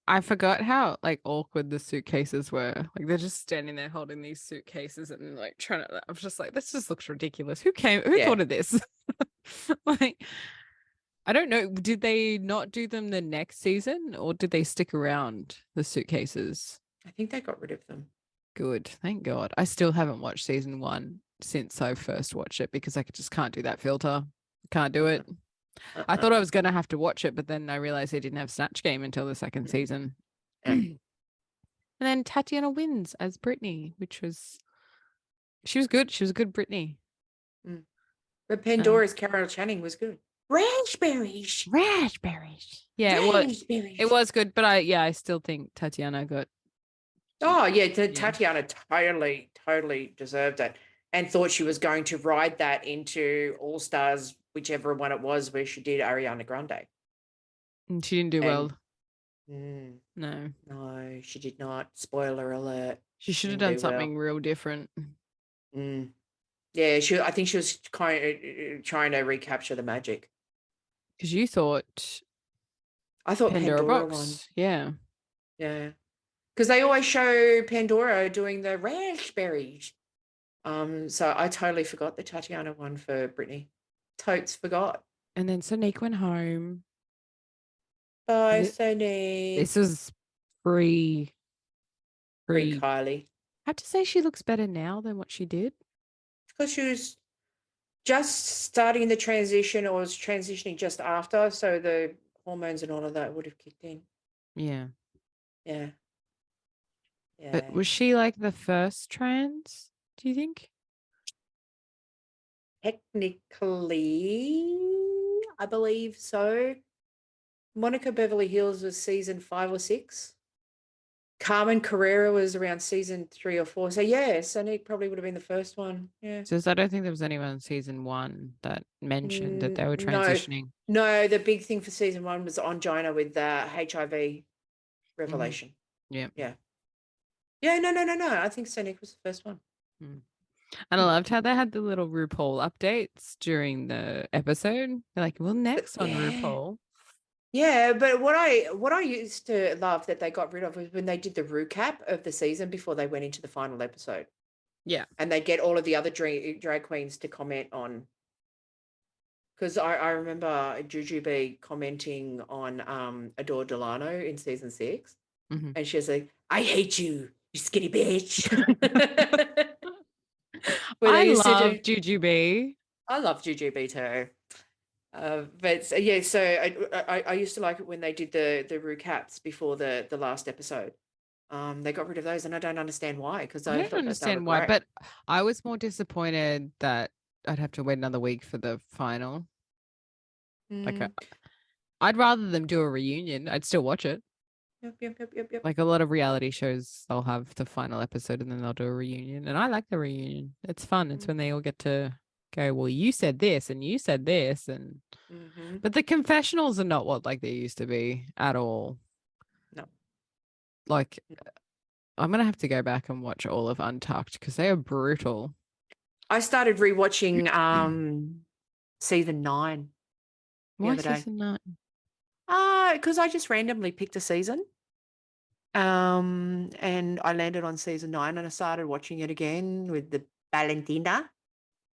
I forgot how like awkward the suitcases were. Like they're just standing there holding these suitcases and like trying to. I was just like, this just looks ridiculous. Who thought of this? Like, I don't know. Did they not do them the next season, or did they stick around the suitcases? I think they got rid of them. Good, thank God. I still haven't watched season 1 since I first watched it because I just can't do that filter. Can't do it. I thought I was going to have to watch it, but then I realized they didn't have Snatch Game until the second season. And then Tatiana wins as Brittany, she was good. She was a good Brittany. But Pandora's Carol Channing was good. Raspberries. Yeah, it was good, but I still think Tatiana got. Oh yeah, Tatiana totally deserved it, and thought she was going to ride that into All Stars, whichever one it was, where she did Ariana Grande. And she didn't do well. No, she did not. Spoiler alert. She should have done something real different. Yeah, I think she was kind of trying to recapture the magic. Because you thought. I thought Pandora Box. won. Yeah. Yeah. Because they always show Pandora doing the raspberries. So I totally forgot the Tatiana one for Brittany. Totes forgot. And then Sonique went home. Bye, Sonique. This was pre Kylie. I have to say she looks better now than what she did. Because she was just starting the transition or was transitioning just after. So the hormones and all of that would have kicked in. Yeah. Yeah. But was she like the first trans, do you think? Technically, I believe so. Monica Beverly Hills was season 5 or 6. Carmen Carrera was around season 3 or 4. So yeah, Sonique probably would have been the first one. Yeah. So I don't think there was anyone in season 1 that mentioned that they were transitioning. No, the big thing for season 1 was Angina with the HIV revelation. Yeah. Yeah. Yeah, no. I think Sonique was the first one. And I loved how they had the little RuPaul updates during the episode. They're like, well, next on RuPaul. Yeah, but what I used to love that they got rid of was when they did the recap of the season before they went into the final episode. Yeah. And they get all of the other drag queens to comment on. Because I remember Jujubee commenting on Adore Delano in season 6. And she was like, I hate you, you skinny bitch. I love Jujubee. I love Jujubee too. But yeah, so I used to like it when they did the recaps before the last episode. They got rid of those, and I don't understand why. Because I don't understand why, but I was more disappointed that I'd have to wait another week for the final. Like, I'd rather them do a reunion. I'd still watch it. Yep. Like a lot of reality shows, they'll have the final episode and then they'll do a reunion, and I like the reunion. It's fun. It's when they all get to go, well, you said this and you said this, and but the confessionals are not what like they used to be at all. No. Like, I'm gonna have to go back and watch all of Untucked because they are brutal. I started rewatching season 9 the other day. Why season 9? Because I just randomly picked a season. And I landed on season 9 and I started watching it again with the Valentina.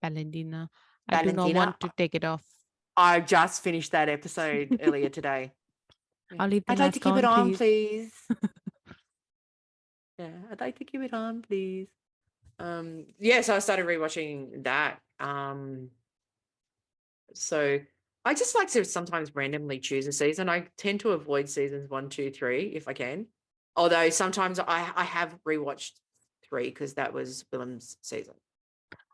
I do not want to take it off. I just finished that episode earlier today. I'll leave the I'd like to keep it on, please. Yeah, I'd like to keep it on, please. So I started rewatching that. So I just like to sometimes randomly choose a season. I tend to avoid seasons 1, 2, 3 if I can. Although sometimes I have rewatched 3 because that was Willem's season.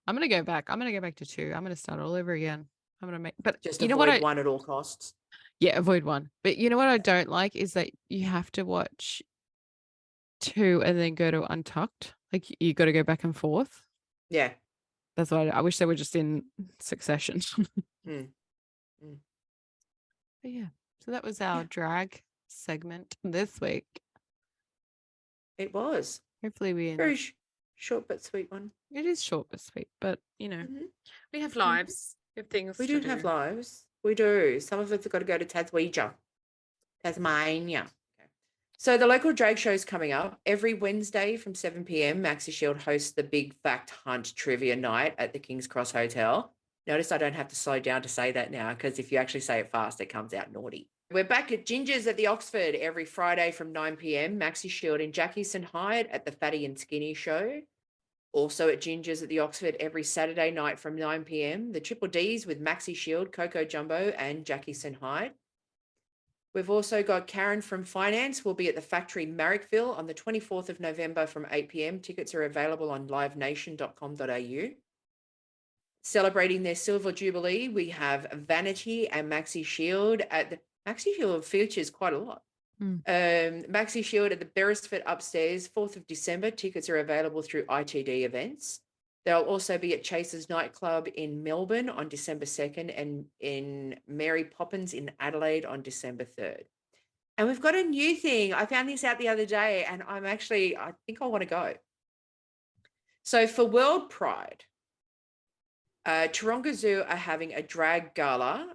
I'm gonna go back. I'm gonna go back to 2. I'm gonna start all over again. I'm gonna but just you know avoid what? One at all costs. Yeah, avoid 1. But you know what I don't like is that you have to watch 2 and then go to Untucked. Like you got to go back and forth. Yeah. That's why I wish they were just in succession. Mm. Mm. But yeah. So that was our drag segment this week. It was Hopefully very short but sweet one. it is short but sweet, but Mhm. we have lives. We have things We to do have lives. We do. Some of us have got to go to Tasmania. Okay. So the local drag show is coming up every Wednesday from 7 p.m. Maxi Shield hosts the Big Fact Hunt Trivia Night at the King's Cross Hotel. Notice I don't have to slow down to say that now, because if you actually say it fast, it comes out naughty. We're back at Ginger's at the Oxford every Friday from 9 p.m. Maxi Shield and Jackie St. Hyde at the Fatty and Skinny Show. Also at Ginger's at the Oxford every Saturday night from 9 p.m. The Triple Ds with Maxi Shield, Coco Jumbo, and Jackie St. Hyde. We've also got Karen from Finance will be at the Factory Marrickville on the 24th of November from 8 p.m. Tickets are available on livenation.com.au. Celebrating their Silver Jubilee, we have Vanity and Maxi Shield at the Maxi Shield features quite a lot. Maxi Shield at the Beresford upstairs, 4th of December. Tickets are available through ITD events. They'll also be at Chase's Nightclub in Melbourne on December 2nd and in Mary Poppins in Adelaide on December 3rd. And we've got a new thing. I found this out the other day and I think I want to go. So for World Pride, Taronga Zoo are having a drag gala.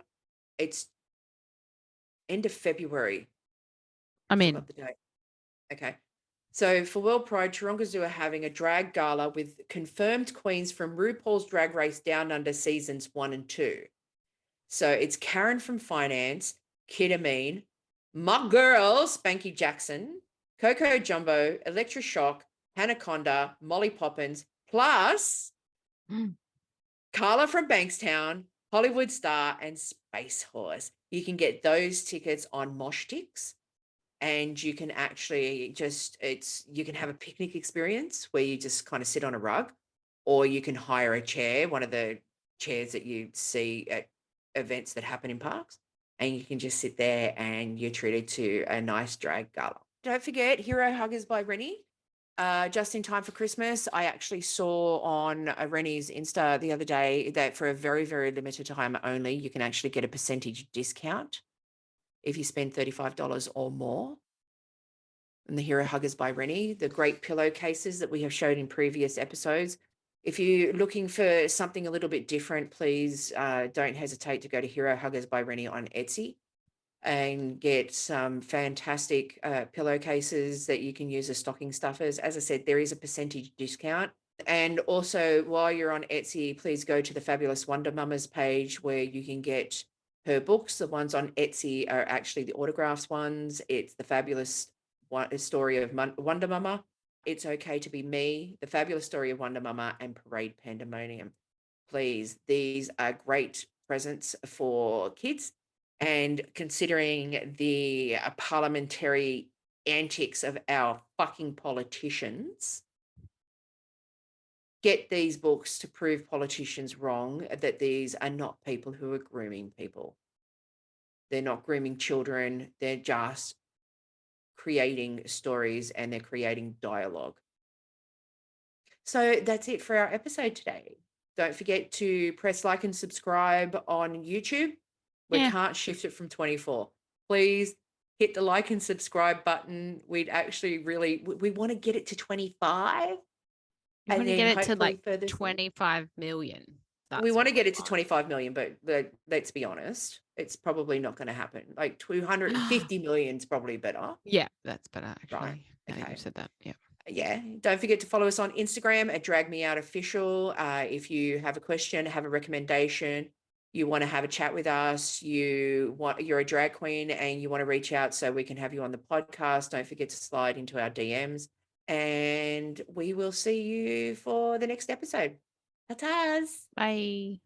It's end of February. I'm in. Forgot the date. Okay. So for World Pride, Taronga Zoo are having a drag gala with confirmed queens from RuPaul's Drag Race Down Under seasons 1 and 2. So it's Karen from Finance, Kid Amin, my girl, Spanky Jackson, Coco Jumbo, Electra Shock, Hanaconda, Molly Poppins, plus Carla from Bankstown, Hollywood Star, and Space Horse. You can get those tickets on Moshtix. And you can actually you can have a picnic experience where you just kind of sit on a rug, or you can hire a chair, one of the chairs that you see at events that happen in parks, and you can just sit there and you're treated to a nice drag gala. Don't forget Hero Huggers by Rennie. Just in time for Christmas, I actually saw on Rennie's Insta the other day that for a very, very limited time only, you can actually get a percentage discount if you spend $35 or more. And the Hero Huggers by Rennie, the great pillowcases that we have showed in previous episodes. If you're looking for something a little bit different, please don't hesitate to go to Hero Huggers by Rennie on Etsy and get some fantastic pillowcases that you can use as stocking stuffers. As I said, there is a percentage discount. And also, while you're on Etsy, please go to the Fabulous Wonder Mamas page where you can get her books. The ones on Etsy are actually the autographs ones. It's the Fabulous Story of Wonder Mama, It's Okay to Be Me, The Fabulous Story of Wonder Mama, and Parade Pandemonium. Please, these are great presents for kids. And considering the parliamentary antics of our fucking politicians, get these books to prove politicians wrong, that these are not people who are grooming people. They're not grooming children. They're just creating stories and they're creating dialogue. So that's it for our episode today. Don't forget to press like and subscribe on YouTube. We can't shift it from 24. Please hit the like and subscribe button. We'd actually we want to get it to 25. You want to get it to like further 25 million. We want to get it to 25 million, but let's be honest, it's probably not going to happen. Like 250 million is probably better. Yeah, that's better actually. Right. Okay. Okay. You said that. Yeah. Yeah. Don't forget to follow us on Instagram at DragMeOutOfficial. If you have a question, have a recommendation, you want to have a chat with us, you're a drag queen and you want to reach out so we can have you on the podcast, don't forget to slide into our DMs and we will see you for the next episode. Ta-tas. Bye.